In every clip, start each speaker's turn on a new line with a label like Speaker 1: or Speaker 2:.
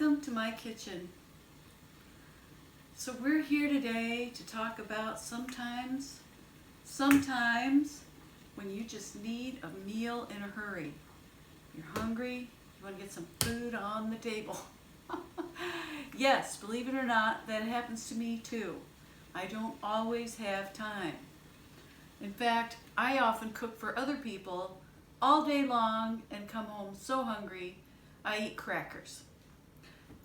Speaker 1: Welcome to my kitchen. So we're here today to talk about sometimes when you just need a meal in a hurry. You're hungry, you want to get some food on the table. Yes, believe it or not, that happens to me too. I don't always have time. In fact, I often cook for other people all day long and come home so hungry I eat crackers.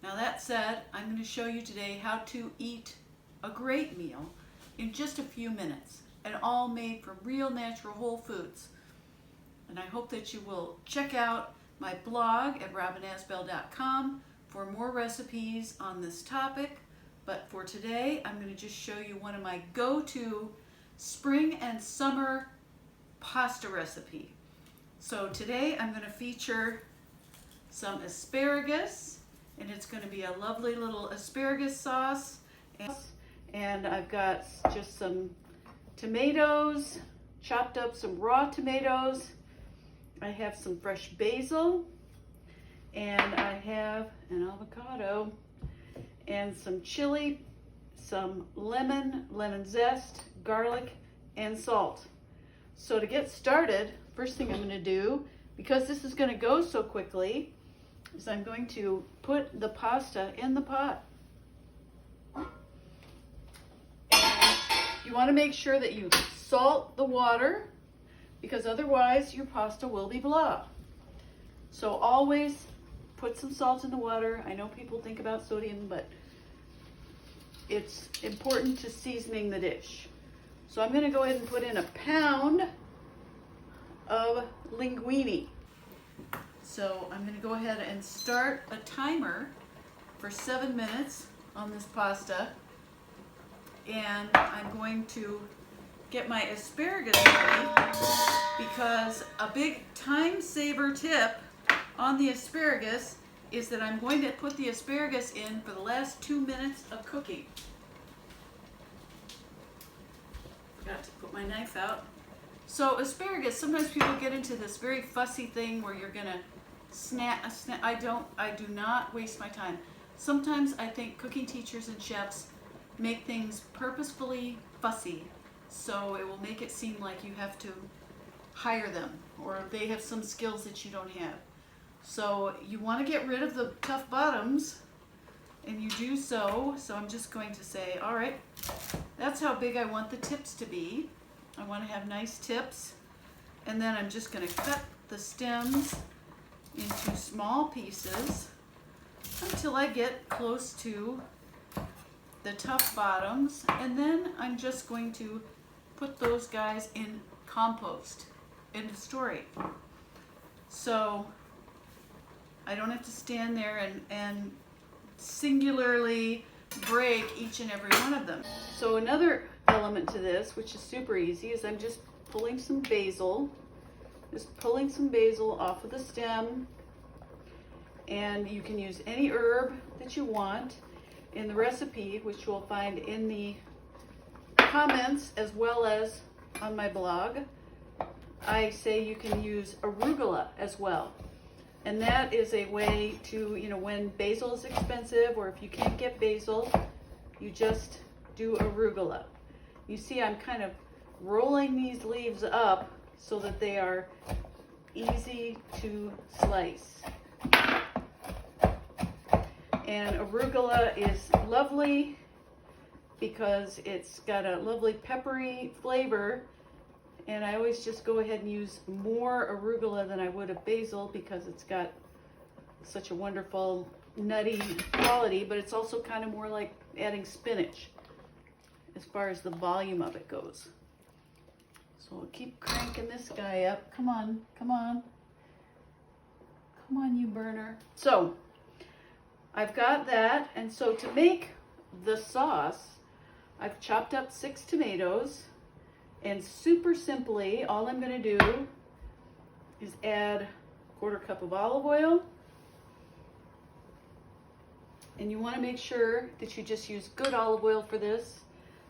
Speaker 1: Now that said, I'm going to show you today how to eat a great meal in just a few minutes, and all made from real natural whole foods. And I hope that you will check out my blog at robinasbell.com for more recipes on this topic. But for today, I'm going to just show you one of my go-to spring and summer pasta recipe. So today I'm going to feature some asparagus, and it's going to be a lovely little asparagus sauce. And I've got just some tomatoes, chopped up some raw tomatoes. I have some fresh basil, and I have an avocado, and some chili, some lemon zest, garlic, and salt. So to get started, first thing I'm going to do, because this is going to go so quickly, is I'm going to put the pasta in the pot. And you want to make sure that you salt the water, because otherwise your pasta will be blah. So always put some salt in the water. I know people think about sodium, but it's important to seasoning the dish. So I'm going to go ahead and put in a pound of linguine. So I'm going to go ahead and start a timer for 7 minutes on this pasta, and I'm going to get my asparagus ready, because a big time saver tip on the asparagus is that I'm going to put the asparagus in for the last 2 minutes of cooking. Forgot to put my knife out. So asparagus, sometimes people get into this very fussy thing where you're gonna snap. I do not waste my time. Sometimes I think cooking teachers and chefs make things purposefully fussy, so it will make it seem like you have to hire them, or they have some skills that you don't have. So you want to get rid of the tough bottoms, and you do so. So I'm just going to say, all right, that's how big I want the tips to be. I want to have nice tips, and then I'm just going to cut the stems into small pieces until I get close to the tough bottoms, and then I'm just going to put those guys in compost. End of story. So I don't have to stand there and singularly break each and every one of them. So another element to this, which is super easy, is I'm just pulling some basil. Just pulling some basil off of the stem. And you can use any herb that you want. In the recipe, which you'll find in the comments as well as on my blog, I say you can use arugula as well. And that is a way to, when basil is expensive, or if you can't get basil, you just do arugula. You see, I'm kind of rolling these leaves up so that they are easy to slice. And arugula is lovely because it's got a lovely peppery flavor, and I always just go ahead and use more arugula than I would of basil because it's got such a wonderful nutty quality, but it's also kind of more like adding spinach as far as the volume of it goes. So we'll keep cranking this guy up. Come on, come on. Come on, you burner. So I've got that, and so to make the sauce, I've chopped up 6 tomatoes, and super simply, all I'm going to do is add 1/4 cup of olive oil, and you want to make sure that you just use good olive oil for this.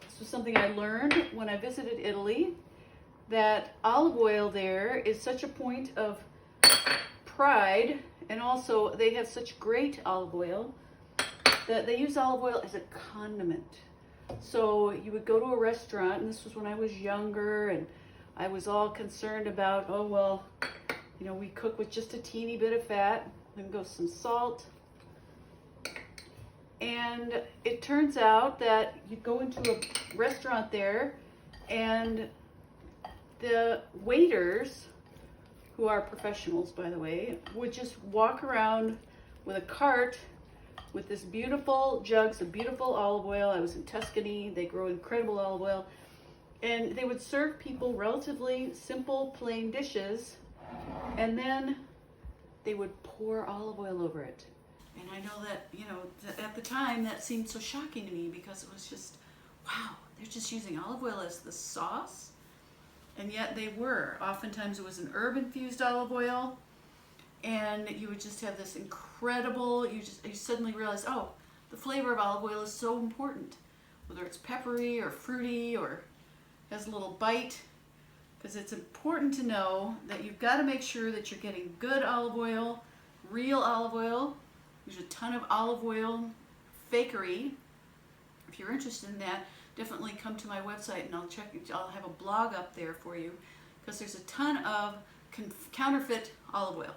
Speaker 1: This was something I learned when I visited Italy, that olive oil there is such a point of pride And also, they have such great olive oil that they use olive oil as a condiment. So you would go to a restaurant, and this was when I was younger, and I was all concerned about, oh, well, you know, we cook with just a teeny bit of fat. Then go some salt. And it turns out that you go into a restaurant there, and the waiters, who are professionals, by the way, would just walk around with a cart with this beautiful jugs of beautiful olive oil. I was in Tuscany. They grow incredible olive oil. And they would serve people relatively simple, plain dishes, and then they would pour olive oil over it. And I know that, you know, at the time that seemed so shocking to me because it was just, wow, they're just using olive oil as the sauce. And yet they were. Oftentimes it was an herb-infused olive oil, and you would just have this incredible, you suddenly realize, oh, the flavor of olive oil is so important, whether it's peppery or fruity or has a little bite, because it's important to know that you've got to make sure that you're getting good olive oil, real olive oil. There's a ton of olive oil fakery. If you're interested in that, definitely come to my website and I'll have a blog up there for you, because there's a ton of counterfeit olive oil.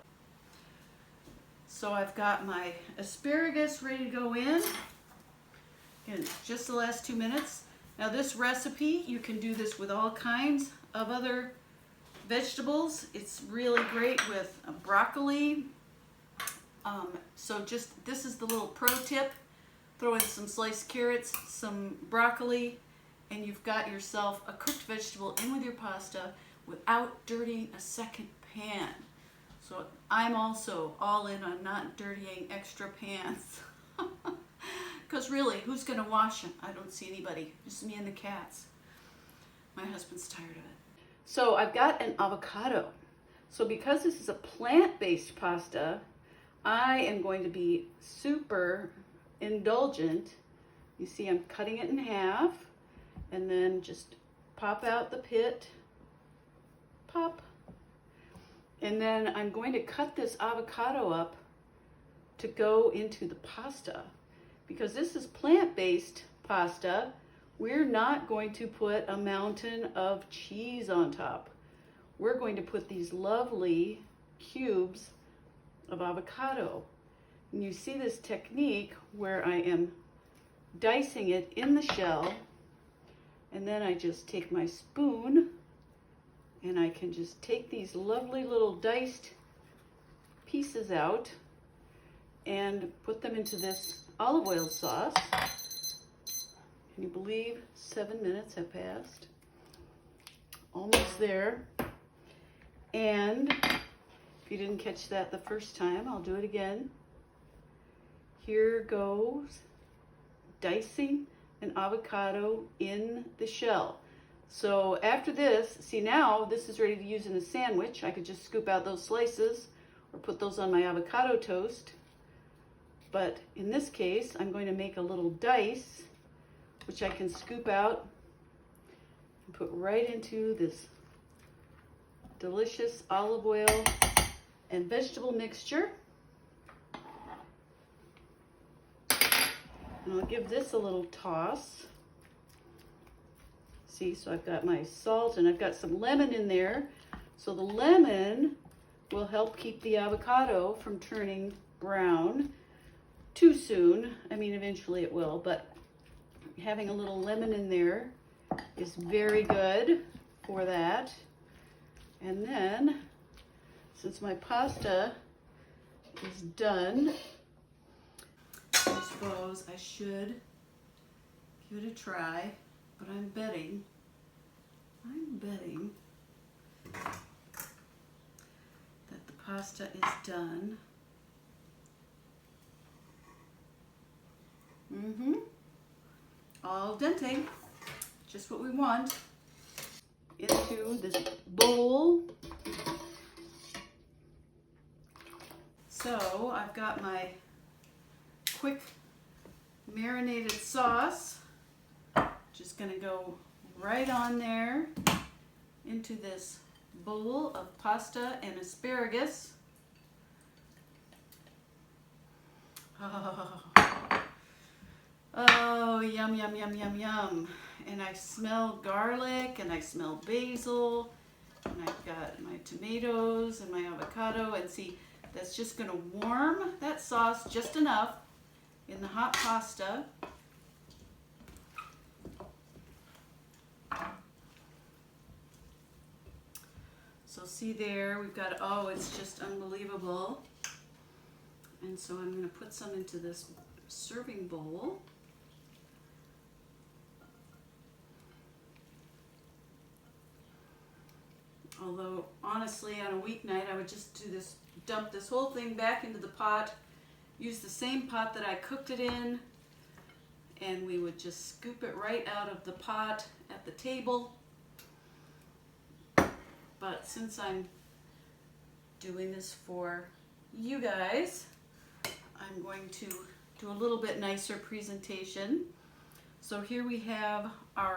Speaker 1: So I've got my asparagus ready to go in just the last 2 minutes. Now this recipe, you can do this with all kinds of other vegetables. It's really great with broccoli. So this is the little pro tip. Throw in some sliced carrots, some broccoli, and you've got yourself a cooked vegetable in with your pasta without dirtying a second pan. So I'm also all in on not dirtying extra pans. Because really, who's going to wash them? I don't see anybody, just me and the cats. My husband's tired of it. So I've got an avocado. So because this is a plant-based pasta, I am going to be super indulgent. You see I'm cutting it in half, and then just pop out the pit. Pop. And then I'm going to cut this avocado up to go into the pasta. Because this is plant-based pasta, we're not going to put a mountain of cheese on top. We're going to put these lovely cubes of avocado. And you see this technique where I am dicing it in the shell, and then I just take my spoon and I can just take these lovely little diced pieces out and put them into this olive oil sauce. Can you believe 7 minutes have passed? Almost there. And if you didn't catch that the first time, I'll do it again. Here goes dicing an avocado in the shell. So after this, see now this is ready to use in a sandwich. I could just scoop out those slices or put those on my avocado toast. But in this case, I'm going to make a little dice, which I can scoop out and put right into this delicious olive oil and vegetable mixture. And I'll give this a little toss. See, so I've got my salt and I've got some lemon in there. So the lemon will help keep the avocado from turning brown too soon. I mean, eventually it will, but having a little lemon in there is very good for that. And then, since my pasta is done, I suppose I should give it a try, but I'm betting that the pasta is done. Al dente, just what we want. Into this bowl. So I've got my quick marinated sauce. Just gonna go right on there into this bowl of pasta and asparagus. Oh, yum, yum, yum, yum, yum. And I smell garlic and I smell basil. And I've got my tomatoes and my avocado. And see, that's just going to warm that sauce just enough in the hot pasta. So see there, we've got, oh, it's just unbelievable. And so I'm going to put some into this serving bowl. Although, honestly, on a weeknight, I would just do this, dump this whole thing back into the pot, use the same pot that I cooked it in, and we would just scoop it right out of the pot at the table. But since I'm doing this for you guys, I'm going to do a little bit nicer presentation. So here we have our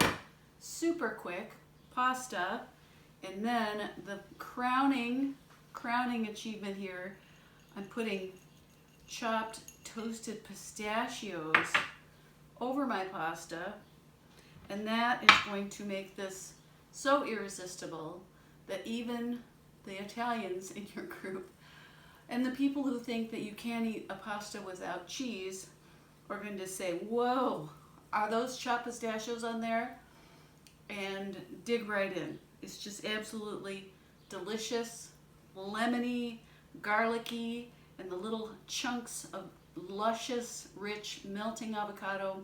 Speaker 1: super quick pasta, and then the crowning achievement here, I'm putting chopped toasted pistachios over my pasta, and that is going to make this so irresistible that even the Italians in your group and the people who think that you can't eat a pasta without cheese are going to say, whoa, are those chopped pistachios on there? And dig right in. It's just absolutely delicious, lemony, garlicky, and the little chunks of luscious, rich, melting avocado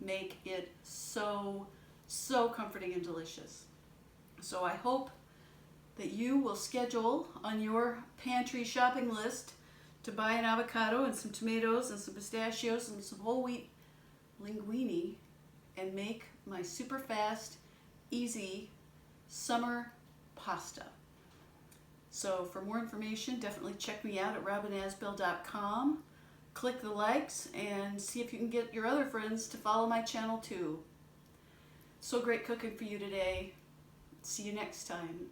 Speaker 1: make it so, so comforting and delicious. So I hope that you will schedule on your pantry shopping list to buy an avocado and some tomatoes and some pistachios and some whole wheat linguine and make my super fast, easy summer pasta. So for more information, definitely check me out at robinasbell.com. Click the likes and see if you can get your other friends to follow my channel too. So great cooking for you today. See you next time.